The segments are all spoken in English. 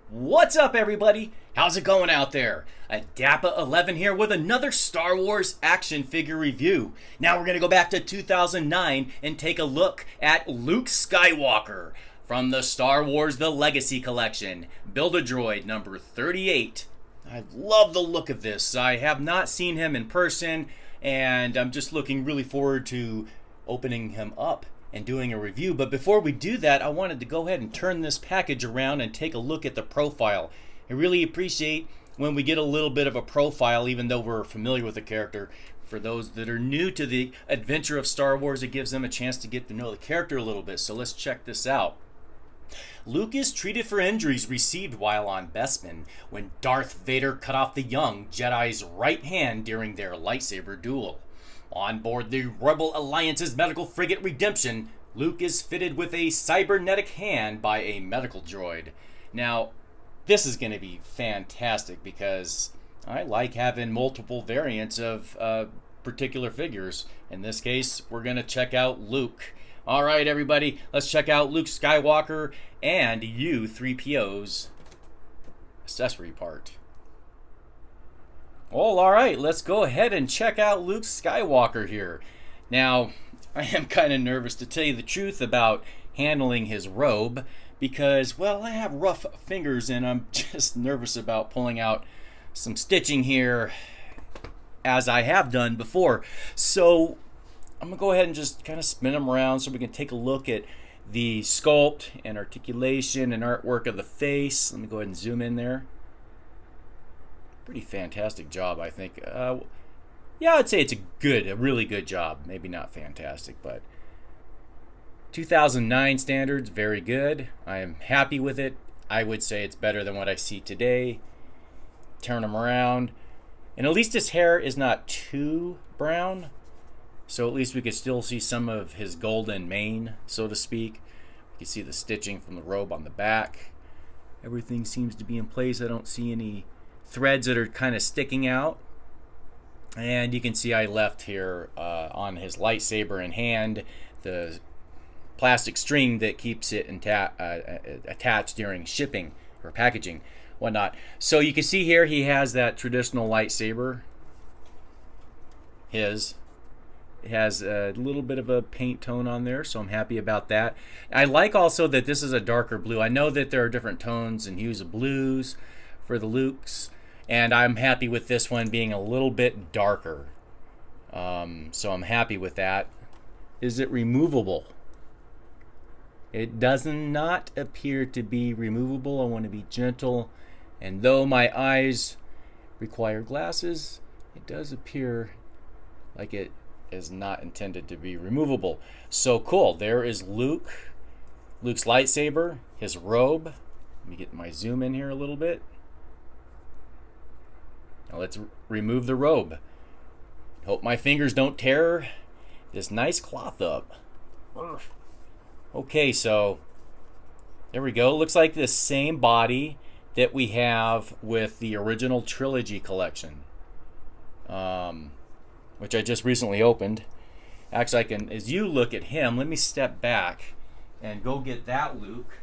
What's up, everybody? How's it going out there? Dappa11 here with another Star Wars action figure review. Now we're going to go back to 2009 and take a look at Luke Skywalker from the Star Wars The Legacy Collection, Build-A-Droid number 38. I love the look of this. I have not seen him in person, and I'm just looking really forward to opening him up and doing a review. But before we do that, I wanted to go ahead and turn this package around and take a look at the profile. I really appreciate when we get a little bit of a profile, even though we're familiar with the character. For those that are new to the adventure of Star Wars, it gives them a chance to get to know the character a little bit. So let's check this out. Luke is treated for injuries received while on Bespin when Darth Vader cut off the young Jedi's right hand during their lightsaber duel. On board the Rebel Alliance's medical frigate Redemption, Luke is fitted with a cybernetic hand by a medical droid. Now, this is going to be fantastic because I like having multiple variants of particular figures. In this case, we're going to check out Luke. All right, everybody, let's check out Luke Skywalker and U-3PO's accessory part. Well, all right, let's go ahead and check out Luke Skywalker here. Now, I am kind of nervous, to tell you the truth, about handling his robe because, well, I have rough fingers and I'm just nervous about pulling out some stitching here as I have done before. So I'm going to go ahead and just kind of spin them around so we can take a look at the sculpt and articulation and artwork of the face. Let me go ahead and zoom in there. Pretty fantastic job, I think. Yeah, I'd say it's a really good job. Maybe not fantastic, but 2009 standards, very good. I am happy with it. I would say it's better than what I see today. Turn him around. And at least his hair is not too brown. So at least we could still see some of his golden mane, so to speak. You can see the stitching from the robe on the back. Everything seems to be in place. I don't see any threads that are kind of sticking out. And you can see I left here on his lightsaber in hand the plastic string that keeps it attached during shipping or packaging, whatnot. So you can see here he has that traditional lightsaber. It has a little bit of a paint tone on there, so I'm happy about that. I like also that this is a darker blue. I know that there are different tones and hues of blues for the Lukes, and I'm happy with this one being a little bit darker. So I'm happy with that. Is it removable? It does not appear to be removable. I want to be gentle. And though my eyes require glasses, it does appear like it is not intended to be removable. So cool. There is Luke's lightsaber, his robe. Let me get my zoom in here a little bit. Now let's remove the robe. Hope my fingers don't tear this nice cloth up. Okay, so there we go. Looks like the same body that we have with the original trilogy collection, which I just recently opened. Actually, I can, as you look at him, let me step back and go get that Luke.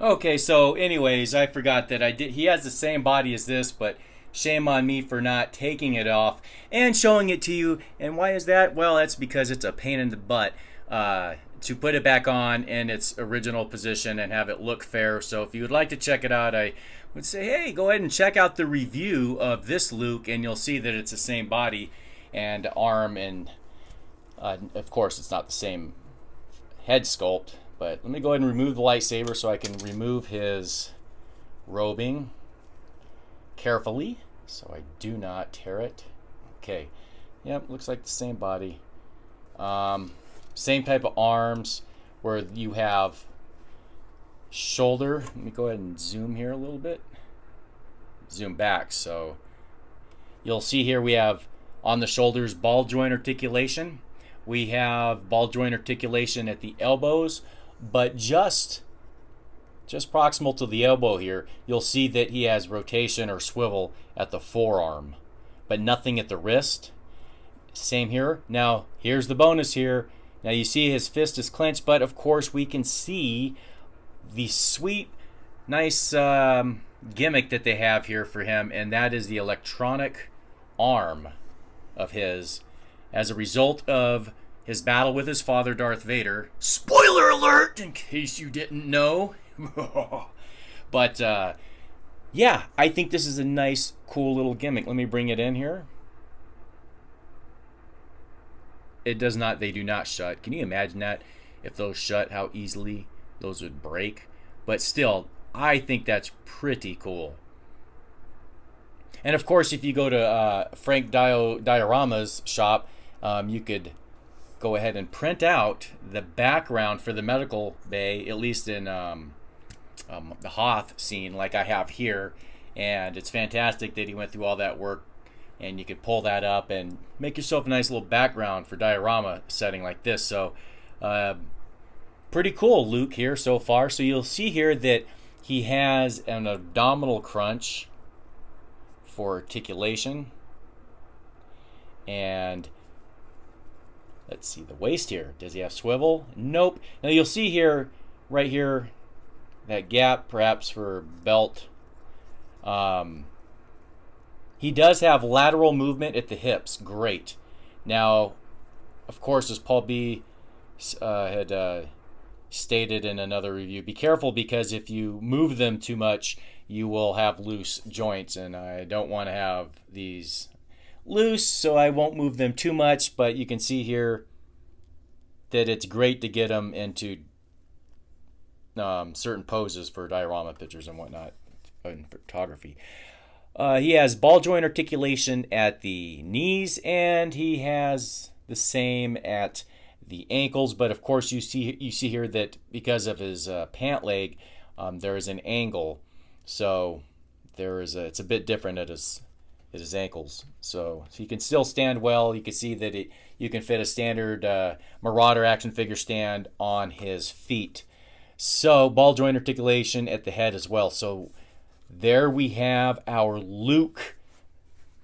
Okay, so anyways, I forgot that he has the same body as this, but shame on me for not taking it off and showing it to you. And why is that? Well, that's because it's a pain in the butt to put it back on in its original position and have it look fair. So if you would like to check it out, I would say, hey, go ahead and check out the review of this Luke, and you'll see that it's the same body and arm, and of course it's not the same head sculpt. But let me go ahead and remove the lightsaber so I can remove his robing carefully. so I do not tear it. Okay, yep, looks like the same body. Same type of arms where you have shoulder. Let me go ahead and zoom here a little bit. Zoom back, so you'll see here we have on the shoulders ball joint articulation. We have ball joint articulation at the elbows, but just proximal to the elbow here, you'll see that he has rotation or swivel at the forearm, but nothing at the wrist. Same here. Now, here's the bonus here. Now you see his fist is clenched, but of course we can see the sweet, nice gimmick that they have here for him, and that is the electronic arm of his as a result of his battle with his father, Darth Vader. Spoiler alert, in case you didn't know. But yeah, I think this is a nice, cool little gimmick. Let me bring it in here. It does not, they do not shut. Can you imagine that? If those shut, how easily those would break. But still, I think that's pretty cool. And of course, if you go to Frank Diorama's shop, you could go ahead and print out the background for the medical bay, at least in the Hoth scene like I have here. And it's fantastic that he went through all that work, and you could pull that up and make yourself a nice little background for diorama setting like this. So pretty cool Luke here so far. So you'll see here that he has an abdominal crunch for articulation, and let's see the waist here. Does he have swivel? Nope. Now you'll see here, right here, that gap perhaps for belt. He does have lateral movement at the hips. Great. Now, of course, as Paul B had stated in another review, be careful, because if you move them too much, you will have loose joints, and I don't want to have these loose, so I won't move them too much. But you can see here that it's great to get them into certain poses for diorama pictures and whatnot in photography. He has ball joint articulation at the knees, and he has the same at the ankles. But of course, you see here that because of his pant leg, there is an angle, so it's a bit different at his ankles. So he can still stand well. You can see that you can fit a standard Marauder action figure stand on his feet. So ball joint articulation at the head as well. So there we have our Luke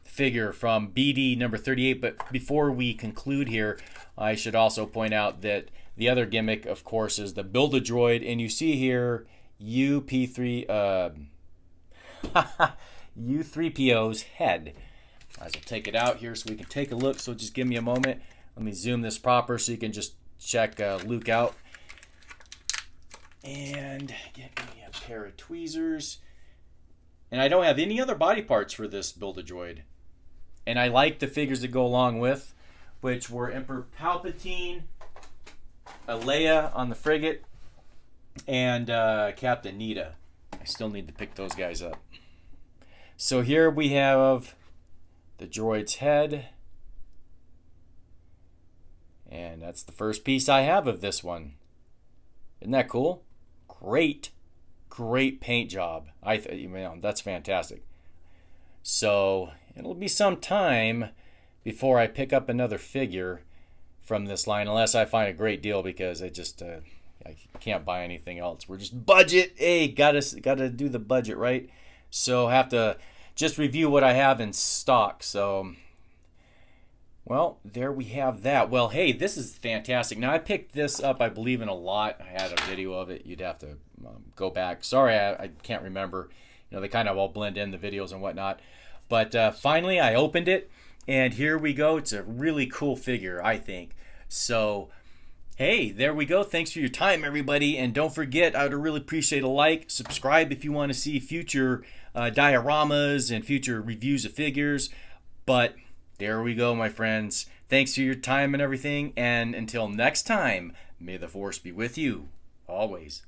figure from BD number 38. But before we conclude here, I should also point out that the other gimmick, of course, is the Build-A-Droid. And you see here U3PO's head. I will take it out here so we can take a look. So just give me a moment. Let me zoom this proper so you can just check Luke out. And get me a pair of tweezers. And I don't have any other body parts for this Build-A-Droid. And I like the figures that go along with, which were Emperor Palpatine, Leia on the frigate, and Captain Nita. I still need to pick those guys up. So here we have the droid's head. And that's the first piece I have of this one. Isn't that cool? Great paint job. That's fantastic. So it'll be some time before I pick up another figure from this line, unless I find a great deal, because I can't buy anything else. We're just budget. Hey, gotta do the budget, right? So have to just review what I have in stock. So, well, there we have that. Well, hey, this is fantastic. Now, I picked this up, I believe, in a lot. I had a video of it. You'd have to go back. Sorry, I can't remember. They kind of all blend in, the videos and whatnot. But finally, I opened it, and here we go. It's a really cool figure, I think. So, hey, there we go. Thanks for your time, everybody. And don't forget, I would really appreciate a like. Subscribe if you want to see future dioramas and future reviews of figures. But there we go, my friends. Thanks for your time and everything. And until next time, may the Force be with you always.